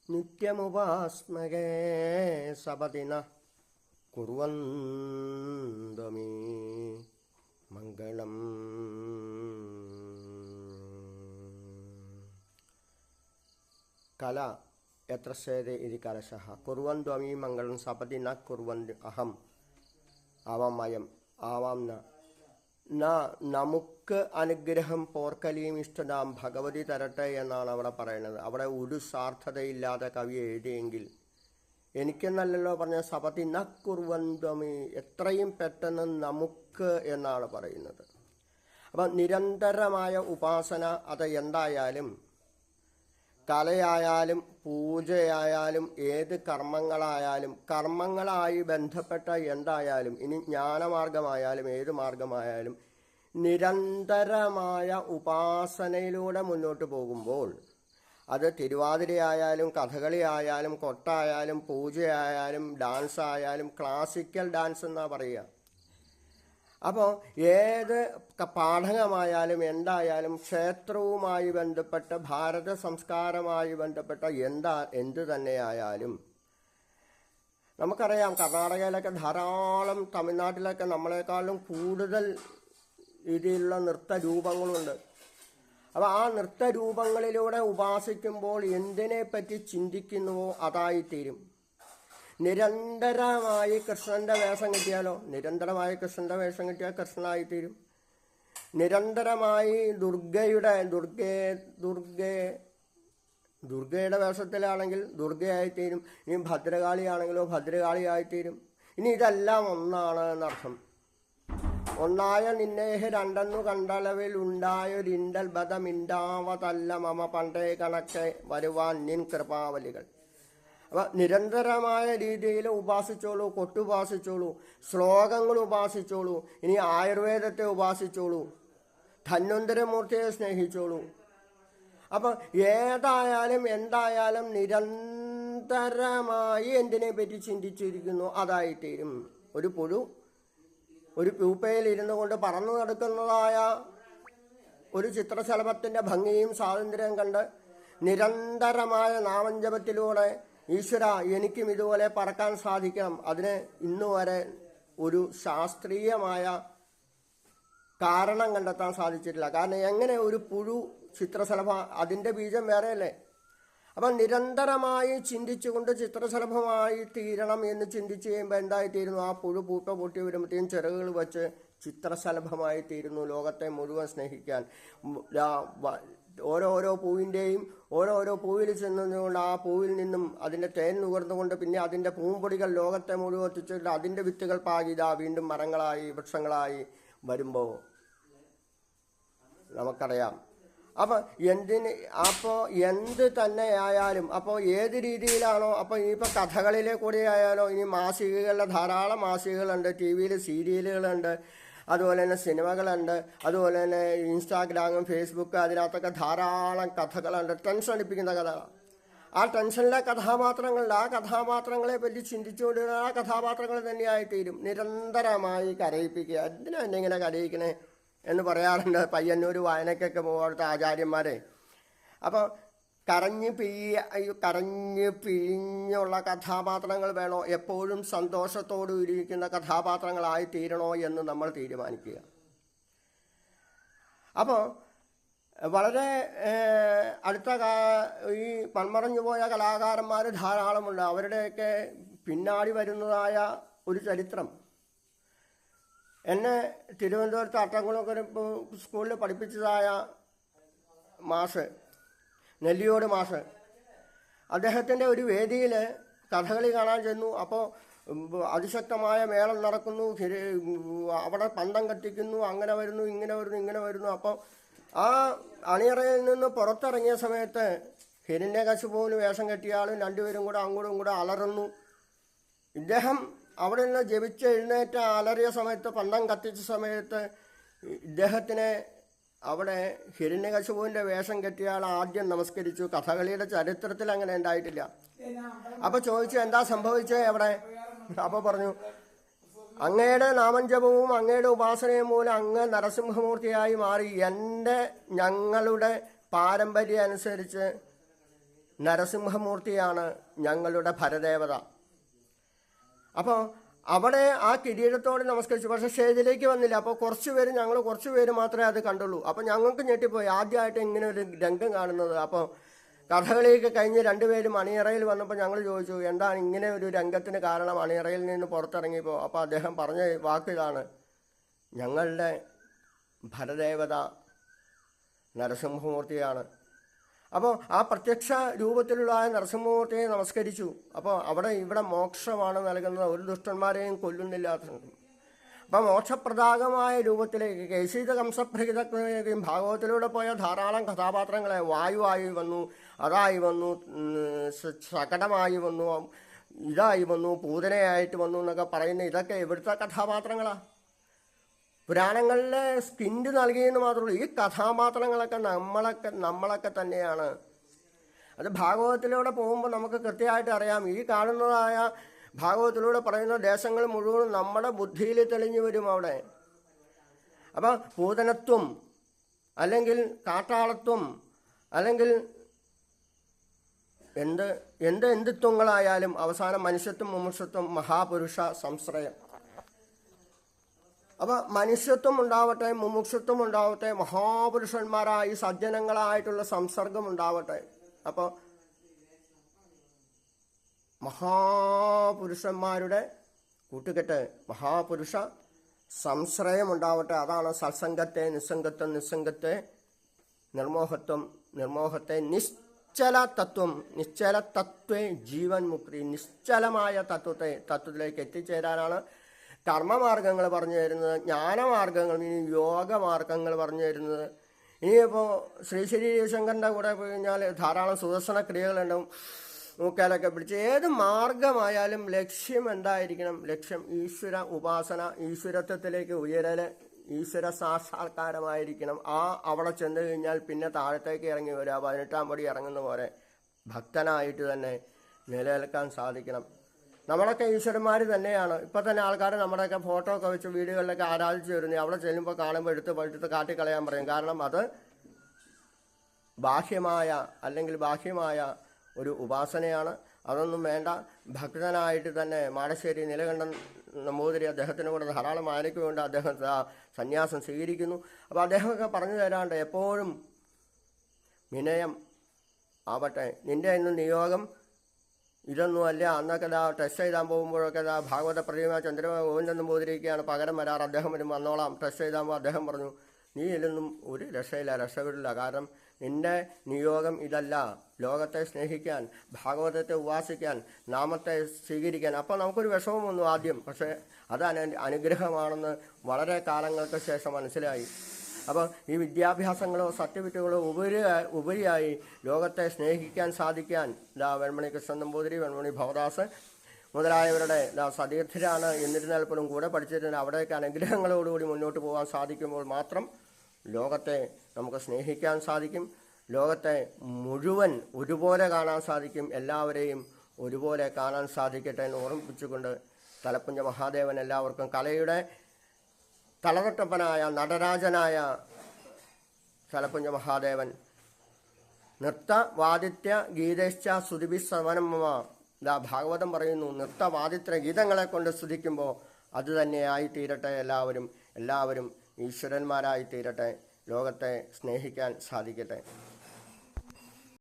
നിത്യമുപാസ്മകേ സപതിന കുർവന്തമീ മംഗളം. കല എത്ര സേതേ ഇതി കലശഃ കുർവന്ത്വമീ മംഗളം സപതി ന കുർവന്ത് അഹം ആവാം അയം ആവാം നമുക്ക് അനുഗ്രഹം പോർക്കലിയും ഇഷ്ടതാം ഭഗവതി തരട്ടെ എന്നാണ് അവിടെ പറയുന്നത്. അവിടെ ഒരു സ്വാർത്ഥതയില്ലാതെ കവി എഴുതിയെങ്കിൽ എനിക്കെന്നല്ലല്ലോ പറഞ്ഞ സപതി ന കുർവന്ത്വമീ, എത്രയും പെട്ടെന്ന് നമുക്ക് എന്നാണ് പറയുന്നത്. അപ്പം നിരന്തരമായ ഉപാസന അത് എന്തായാലും കലയായാലും പൂജയായാലും ഏത് കർമ്മങ്ങളായാലും കർമ്മങ്ങളായി ബന്ധപ്പെട്ട എന്തായാലും ഇനി ജ്ഞാനമാർഗമായാലും ഏത് മാർഗമായാലും നിരന്തരമായ ഉപാസനയിലൂടെ മുന്നോട്ട് പോകുമ്പോൾ അത് തിരുവാതിരയായാലും കഥകളി ആയാലും കൊട്ടായാലും പൂജയായാലും ഡാൻസ് ആയാലും ക്ലാസിക്കൽ ഡാൻസ് എന്നാണ് പറയുക. അപ്പോൾ ഏത് പാഠകമായാലും എന്തായാലും ക്ഷേത്രവുമായി ബന്ധപ്പെട്ട ഭാരത സംസ്കാരവുമായി ബന്ധപ്പെട്ട എന്ത് തന്നെയായാലും നമുക്കറിയാം കർണാടകയിലൊക്കെ ധാരാളം, തമിഴ്നാട്ടിലൊക്കെ നമ്മളെക്കാളും കൂടുതൽ രീതിയിലുള്ള നൃത്തരൂപങ്ങളുണ്ട്. അപ്പോൾ ആ നൃത്തരൂപങ്ങളിലൂടെ ഉപാസിക്കുമ്പോൾ എന്തിനെപ്പറ്റി ചിന്തിക്കുന്നുവോ അതായിത്തീരും. നിരന്തരമായി കൃഷ്ണൻ്റെ വേഷം കിട്ടിയാലോ, നിരന്തരമായി കൃഷ്ണൻ്റെ വേഷം കിട്ടിയാൽ കൃഷ്ണനായിത്തീരും. നിരന്തരമായി ദുർഗയുടെ വേഷത്തിലാണെങ്കിൽ ദുർഗയായിത്തീരും. ഇനി ഭദ്രകാളിയാണെങ്കിലോ ഭദ്രകാളിയായിത്തീരും. ഇനി ഇതെല്ലാം ഒന്നാണ് എന്നർത്ഥം. ഒന്നായ നിന്നേഹ രണ്ടെന്നു കണ്ടളവിൽ ഉണ്ടായൊരിണ്ടൽ ബധമിണ്ടാവതല്ല മമ പണ്ടേ കണക്കെ വരുവാൻ നിൻ കൃപാവലികൾ. അപ്പം നിരന്തരമായ രീതിയിൽ ഉപാസിച്ചോളൂ, കൊട്ടുപാസിച്ചോളൂ, ശ്ലോകങ്ങൾ ഉപാസിച്ചോളൂ, ഇനി ആയുർവേദത്തെ ഉപാസിച്ചോളൂ, ധന്വന്തരമൂർത്തിയെ സ്നേഹിച്ചോളൂ. അപ്പം ഏതായാലും എന്തായാലും നിരന്തരമായി എന്തിനെ പറ്റി ചിന്തിച്ചിരിക്കുന്നു അതായിത്തീരും. ഒരു പുഴു ഒരു പ്യൂപ്പയിൽ ഇരുന്നു കൊണ്ട് പറന്നു നടക്കുന്നതായ ഒരു ചിത്രശലഭത്തിൻ്റെ ഭംഗിയും സ്വാതന്ത്ര്യം കണ്ട് നിരന്തരമായ നാമജപത്തിലൂടെ ഈശ്വര എനിക്കും ഇതുപോലെ പറക്കാൻ സാധിക്കണം, അതിന് ഇന്നുവരെ ഒരു ശാസ്ത്രീയമായ കാരണം കണ്ടെത്താൻ സാധിച്ചിട്ടില്ല. കാരണം എങ്ങനെ ഒരു പുഴു ചിത്രശലഭ, അതിൻ്റെ ബീജം വേറെയല്ലേ. അപ്പം നിരന്തരമായി ചിന്തിച്ചുകൊണ്ട് ചിത്രശലഭമായി തീരണം എന്ന് ചിന്തിച്ച് കഴിയുമ്പോൾ എന്തായിത്തീരുന്നു, ആ പുഴു പൂപ്പ പൊട്ടി വരുമ്പോഴത്തേക്കും ചിറകുകൾ വെച്ച് ചിത്രശലഭമായി തീരുന്നു. ലോകത്തെ മുഴുവൻ സ്നേഹിക്കാൻ ഓരോരോ പൂവിൻ്റെയും ഓരോരോ പൂവിൽ ചെന്നുകൊണ്ട് ആ പൂവിൽ നിന്നും അതിൻ്റെ തേൻ നുകർന്നുകൊണ്ട് പിന്നെ അതിൻ്റെ പൂമ്പൊടികൾ ലോകത്തെ മുഴുവൻ എത്തിച്ചിട്ട് അതിൻ്റെ വിത്തുകൾ പാകിതാ വീണ്ടും മരങ്ങളായി വൃക്ഷങ്ങളായി വരുമ്പോൾ നമുക്കറിയാം. അപ്പോൾ എന്ത് തന്നെയായാലും അപ്പോൾ ഏത് രീതിയിലാണോ, അപ്പോൾ ഇനിയിപ്പോൾ കഥകളിലെ കൂടെ ആയാലോ, ഇനി മാസികകളുടെ ധാരാളം മാസികകളുണ്ട്, ടി വിയിൽ സീരിയലുകളുണ്ട്, അതുപോലെ തന്നെ സിനിമകളുണ്ട്, അതുപോലെ തന്നെ ഇൻസ്റ്റാഗ്രാമും ഫേസ്ബുക്ക്, അതിനകത്തൊക്കെ ധാരാളം കഥകളുണ്ട്, ടെൻഷൻ അടിപ്പിക്കുന്ന കഥകൾ. ആ ടെൻഷനിലെ കഥാപാത്രങ്ങളിൽ ആ കഥാപാത്രങ്ങളെ പറ്റി ചിന്തിച്ചുകൊണ്ട് ആ കഥാപാത്രങ്ങൾ തന്നെയായിത്തീരും. നിരന്തരമായി കരയിപ്പിക്കുക. എന്തിനാ എന്നെ ഇങ്ങനെ കരയിക്കണേ എന്ന് പറയാറുണ്ട് പയ്യന്നൂർ വായനക്കൊക്കെ പോകുന്ന ആചാര്യന്മാരെ. അപ്പോൾ കരഞ്ഞ് പിഴിഞ്ഞുള്ള കഥാപാത്രങ്ങൾ വേണോ, എപ്പോഴും സന്തോഷത്തോടു ഇരിക്കുന്ന കഥാപാത്രങ്ങളായി തീരണോ എന്ന് നമ്മൾ തീരുമാനിക്കുക. അപ്പോൾ വളരെ അടുത്ത ഈ മൺമറഞ്ഞു പോയ കലാകാരന്മാർ ധാരാളമുണ്ട്. അവരുടെയൊക്കെ പിന്നാടി വരുന്നതായ ഒരു ചരിത്രം എന്നെ തിരുവനന്തപുരത്ത് അട്ടംകുളക്കര സ്കൂളിൽ പഠിപ്പിച്ചതായ മാഷ്, നെല്ലിയോട് മാഷ്, അദ്ദേഹത്തിൻ്റെ ഒരു വേദിയിൽ കഥകളി കാണാൻ ചെന്നു. അപ്പോൾ അതിശക്തമായ മേളം നടക്കുന്നു, അവിടെ പന്തം കത്തിക്കുന്നു, അങ്ങനെ വരുന്നു ഇങ്ങനെ വരുന്നു. അപ്പോൾ ആ അണിയറയിൽ നിന്ന് പുറത്തിറങ്ങിയ സമയത്ത് ഹിരണ്യകശിപുവിന് വേഷം കെട്ടിയ ആളും രണ്ടുപേരും കൂടെ അങ്ങോട്ടും കൂടെ അലറുന്നു. ഇദ്ദേഹം അവിടെ നിന്ന് ജപിച്ച് എഴുന്നേറ്റ് അലറിയ സമയത്ത്, പന്തം കത്തിച്ച സമയത്ത് ഇദ്ദേഹത്തിനെ അവിടെ ഹിരണ്യകശിപുവിൻ്റെ വേഷം കെട്ടിയാൽ ആദ്യം നമസ്കരിച്ചു. കഥകളിയുടെ ചരിത്രത്തിൽ അങ്ങനെ ഉണ്ടായിട്ടില്ല. അപ്പോൾ ചോദിച്ചു എന്താ സംഭവിച്ചത് അവിടെ? അപ്പോൾ പറഞ്ഞു അങ്ങയുടെ നാമജപവും അങ്ങയുടെ ഉപാസനയും മൂലം അങ്ങ് നരസിംഹമൂർത്തിയായി മാറി. ഞങ്ങളുടെ പാരമ്പര്യം അനുസരിച്ച് നരസിംഹമൂർത്തിയാണ് ഞങ്ങളുടെ ഭരദേവത. അപ്പോൾ അവിടെ ആ കിരീടത്തോട് നമസ്കരിച്ചു. പക്ഷേ സ്റ്റേജിലേക്ക് വന്നില്ല. അപ്പോൾ ഞങ്ങൾ കുറച്ച് പേര് മാത്രമേ അത് കണ്ടുള്ളൂ. അപ്പോൾ ഞങ്ങൾക്ക് ഞെട്ടിപ്പോയി ആദ്യമായിട്ട് ഇങ്ങനെ ഒരു രംഗം കാണുന്നത്. അപ്പോൾ കഥകളിയൊക്കെ കഴിഞ്ഞ് രണ്ടുപേരും അണിയറയിൽ വന്നപ്പോൾ ഞങ്ങൾ ചോദിച്ചു, എന്താണ് ഇങ്ങനെ ഒരു രംഗത്തിന് കാരണം? അണിയറയിൽ നിന്ന് പുറത്തിറങ്ങിയപ്പോൾ അപ്പോൾ അദ്ദേഹം പറഞ്ഞ വാക്കിതാണ്, ഞങ്ങളുടെ ഭരദേവത നരസിംഹമൂർത്തിയാണ്. അപ്പോൾ ആ പ്രത്യക്ഷ രൂപത്തിലുള്ള ആ നരസിംഹമൂർത്തിയെ നമസ്കരിച്ചു. അപ്പോൾ ഇവിടെ മോക്ഷമാണ് നൽകുന്നത്, ഒരു ദുഷ്ടന്മാരെയും കൊല്ലുന്നില്ല. അപ്പം മോക്ഷപ്രദാകമായ രൂപത്തിലേക്ക് കേശീത കംസപ്രഹിതയും ഭാഗവത്തിലൂടെ പോയ ധാരാളം കഥാപാത്രങ്ങളെ വായുവായി വന്നു, അതായി വന്നു, ശകടമായി വന്നു, ഇതായി വന്നു, പൂതനയായിട്ട് വന്നു എന്നൊക്കെ പറയുന്ന ഇതൊക്കെ എവിടുത്തെ കഥാപാത്രങ്ങളാണ്? പുരാണങ്ങളിലെ സ്കിൻഡ് നൽകിയെന്ന് മാത്രമേ ഉള്ളൂ. ഈ കഥാപാത്രങ്ങളൊക്കെ നമ്മളൊക്കെ തന്നെയാണ്. അത് ഭാഗവതത്തിലൂടെ പോകുമ്പോൾ നമുക്ക് കൃത്യമായിട്ട് അറിയാം. ഈ കാണുന്നതായ ഭാഗവതത്തിലൂടെ പറയുന്ന ദേശങ്ങൾ മുഴുവൻ നമ്മുടെ ബുദ്ധിയിൽ തെളിഞ്ഞു വരും അവിടെ. അപ്പം പൂതനത്വം അല്ലെങ്കിൽ കാട്ടാളത്വം അല്ലെങ്കിൽ എന്തിത്വങ്ങളായാലും അവസാനം മനുഷ്യത്വം, മുമുക്ഷത്വം, മഹാപുരുഷ സംശ്രയം. അപ്പം മനുഷ്യത്വം ഉണ്ടാവട്ടെ, മുമുക്ഷത്വം ഉണ്ടാവട്ടെ, മഹാപുരുഷന്മാരായി സജ്ജനങ്ങളായിട്ടുള്ള സംസർഗം ഉണ്ടാവട്ടെ. അപ്പോൾ മഹാപുരുഷന്മാരുടെ കൂട്ടുകെട്ട്, മഹാപുരുഷ സംശ്രയം ഉണ്ടാവട്ടെ. അതാണ് സത്സംഗത്തെ, നിസ്സംഗത്തെ നിർമോഹത്തെ നിശ്ചല തത്വേ ജീവൻ മുക്തി. നിശ്ചലമായ തത്വത്തിലേക്ക് എത്തിച്ചേരാനാണ് കർമ്മമാർഗങ്ങൾ പറഞ്ഞു തരുന്നത്, ജ്ഞാനമാർഗങ്ങൾ, ഇനി യോഗമാർഗങ്ങൾ പറഞ്ഞു തരുന്നത്. ഇനിയിപ്പോൾ ശ്രീ രവിശങ്കറിൻ്റെ കൂടെ പോയി കഴിഞ്ഞാൽ ധാരാളം സുദർശന ക്രിയകളുണ്ടാവും, മൂക്കാലൊക്കെ പിടിച്ച്. ഏത് മാർഗമായാലും ലക്ഷ്യം എന്തായിരിക്കണം? ലക്ഷ്യം ഈശ്വര ഉപാസന, ഈശ്വരത്വത്തിലേക്ക് ഉയരൽ, ഈശ്വര സാക്ഷാത്കാരമായിരിക്കണം. അവിടെ ചെന്ന് കഴിഞ്ഞാൽ പിന്നെ താഴത്തേക്ക് ഇറങ്ങി വരിക, 18-ാം പടി ഇറങ്ങുന്ന പോലെ ഭക്തനായിട്ട് തന്നെ നിലനിൽക്കാൻ സാധിക്കണം. നമ്മളൊക്കെ ഈശ്വരന്മാർ തന്നെയാണ്. ഇപ്പം തന്നെ ആൾക്കാർ നമ്മുടെയൊക്കെ ഫോട്ടോ ഒക്കെ വെച്ച് വീടുകളിലൊക്കെ ആരാധിച്ചു വരുന്നത്. അവിടെ ചെല്ലുമ്പോൾ കാണുമ്പോൾ എടുത്ത് കാട്ടിക്കളയാൻ പറയും. കാരണം അത് ബാഹ്യമായ ഒരു ഉപാസനയാണ്. അതൊന്നും വേണ്ട. ഭക്തനായിട്ട് തന്നെ മാടശ്ശേരി നീലകണ്ഠൻ നമ്പൂതിരി, അദ്ദേഹത്തിന് കൂടെ ധാരാളം ആനയ്ക്കുമുണ്ട്. അദ്ദേഹം സന്യാസം സ്വീകരിക്കുന്നു. അപ്പോൾ അദ്ദേഹമൊക്കെ പറഞ്ഞു തരാണ്ട് എപ്പോഴും വിനയം ആവട്ടെ. നിൻ്റെ ഇന്ന് നിയോഗം ഇതൊന്നുമല്ല. അന്നൊക്കെ ടെസ്റ്റ് എഴുതാൻ പോകുമ്പോഴൊക്കെ ഭാഗവത പ്രതിമ ഗോവിന്ദൻ നമ്പൂതിരിക്കാണ് പകരം വരാറ്. അദ്ദേഹം വന്നോളാം. ടെസ്റ്റ് എഴുതാമ്പോൾ അദ്ദേഹം പറഞ്ഞു, നീ ഇതിലൊന്നും ഒരു രക്ഷപ്പെടില്ല. കാരണം നിന്റെ നിയോഗം ഇതല്ല, ലോകത്തെ സ്നേഹിക്കാൻ, ഭാഗവതത്തെ ഉപാസിക്കാൻ, നാമത്തെ സ്വീകരിക്കാൻ. അപ്പോൾ നമുക്കൊരു വിഷമം വന്നു ആദ്യം. പക്ഷേ അത് അനുഗ്രഹമാണെന്ന് വളരെ കാലങ്ങൾക്ക് ശേഷം മനസ്സിലായി. അപ്പോൾ ഈ വിദ്യാഭ്യാസങ്ങളോ സർട്ടിഫിക്കറ്റുകളോ ഉപരിയായി ലോകത്തെ സ്നേഹിക്കാൻ സാധിക്കാൻ വെൺമണി കൃഷ്ണൻ നമ്പൂതിരി, വെൺമണി ഭവദാസ് മുതലായവരുടെ സതീർത്ഥരാണ്. എന്നിരുന്നാൽ പോലും കൂടെ പഠിച്ചിരുന്ന അവിടേക്ക് അനുഗ്രഹങ്ങളോടുകൂടി മുന്നോട്ട് പോകാൻ സാധിക്കുമ്പോൾ മാത്രം ലോകത്തെ നമുക്ക് സ്നേഹിക്കാൻ സാധിക്കും. ലോകത്തെ മുഴുവൻ ഒരുപോലെ കാണാൻ സാധിക്കും. എല്ലാവരെയും ഒരുപോലെ കാണാൻ സാധിക്കട്ടെ എന്ന് ഓർമ്മിപ്പിച്ചുകൊണ്ട് തലപ്പുഞ്ച മഹാദേവൻ എല്ലാവർക്കും കലയുടെ തലതൊട്ടപ്പനായ നടരാജനായ തലപ്പുഞ്ച മഹാദേവൻ നൃത്തവാദിത്യ ഗീതശ്ച സ്തുതിഭിസ്സവനമ. ഭാഗവതം പറയുന്നു, നൃത്തവാദിത്യ ഗീതങ്ങളെ കൊണ്ട് സ്തുതിക്കുമ്പോൾ അത് തന്നെയായി തീരട്ടെ. എല്ലാവരും ഈശ്വരന്മാരായി തീരട്ടെ. ലോകത്തെ സ്നേഹിക്കാൻ സാധിക്കട്ടെ.